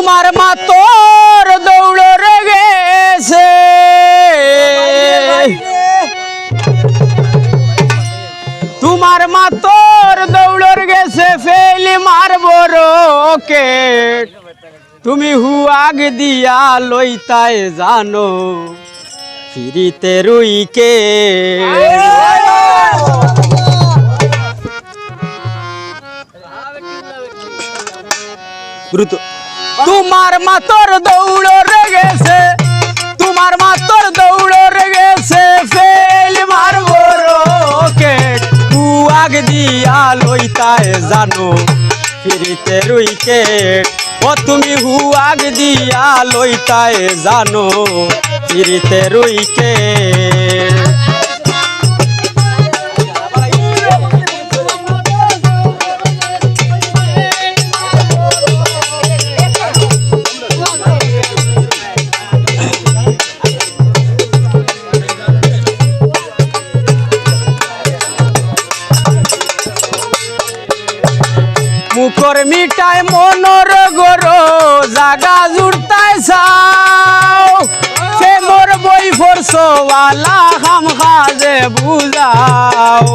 তোমার মা তোর দৌড় গেছে তোমার মা তোর দৌড় গেছে ফেলি মারব রকেট তুমি হুয়াগ দিয়া লইতায় জানো ফিরিতে রুইকে তোমার মা তোর দৌড় গেছে তোমার মা তোর দৌড় গেছে ফেল মারব রকেট হুয়াগ দিয়া লইতায় জানো ফিরিতে রুইকেট ও তুমি হুয়াগ দিয়া লইতায় জানো ফিরিতে রুইকেট মুখর মিটায় মনর গরো জাগা জুড়তায় চাও সে মোর বই ফরসওয়ালা হাম খাজে বুঝাও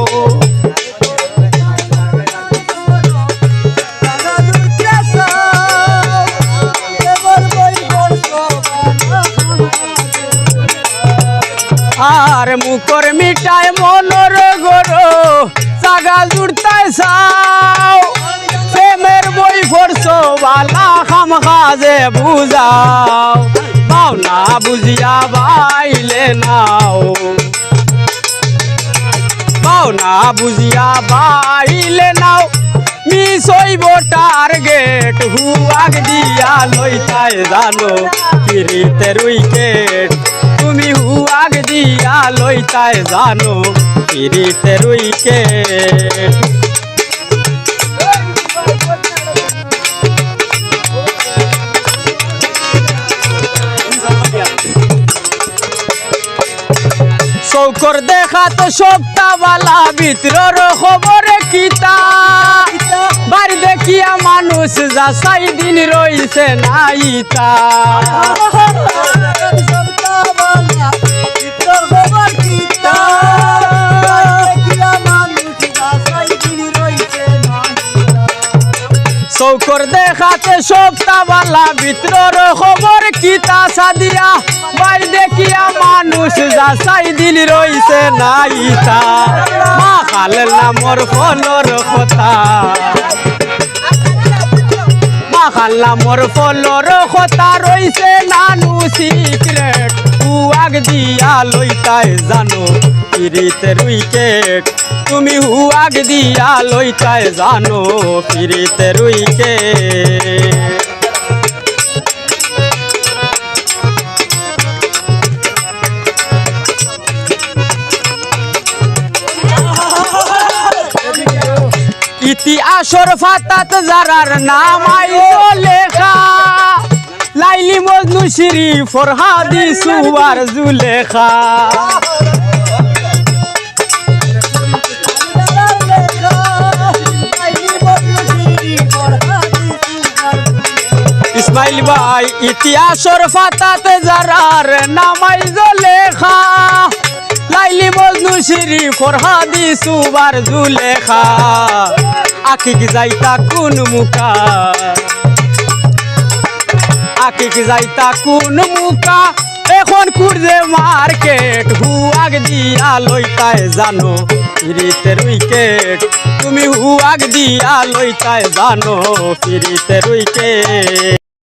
আর মুখর মিটায় মনর গরো জাগা জুড়তায় চাও প্রেমের বই ফরসওয়ালা খাম খাজে বুঝাও পাও না বুঝিয়া বাইলে নাও পাও না বুঝিয়া বাইলে নাও মিস হইব টার্গেট হুয়াগ দিয়া লইতায় জানো ফিরিতে রুইকেট তুমি হুয়াগ দিয়া লইতায় জানো ফিরিতে রুইকেট চৌকর দেখা তো সপ্তাহবালা ভিতর খবরে কিতা বাড়ি দেখিয়া মানুষ যাচাই দিন রইছে নাইতা চৌকর দেখাতে সপ্তাহবালা ভিতর খবর কিতা সাদিয়া বাই দেখিয়া মানুষ যাচাই দিল রইছে নাইতা মা খালের নামর ফলর কথা মা খাল্লা মোর ফলর কথা রইছে নানু সিক্রেট হুয়াগ দিয়া লইতায় জানো ফিরিতে রুইকেট তুমি হুয়াগ দিয়া লইতায় জানো ফিরিতে রুইকেট ইতিহাসর ফাতাত যারার নাম আইলো লেখা লাইলি মজনু শ্রী ফরহাদি সুবার জুলেখা ইসমাইল ভাই ইতিহাসর ফাতাত যারার নাম আইলো লেখা লাইলি মজনু শ্রী ফরহাদি সুবার জুলেখা আখিক যাইতা কোন মুকা আখিক যাইতা কোন মুকা এখন কুরজে মার্কেট হুয়াগ দিয়া লইতায় জানো ফিরিতে রুইকেট তুমি হুয়াগ দিয়া লইতায় জানো ফিরিতে রুইকেট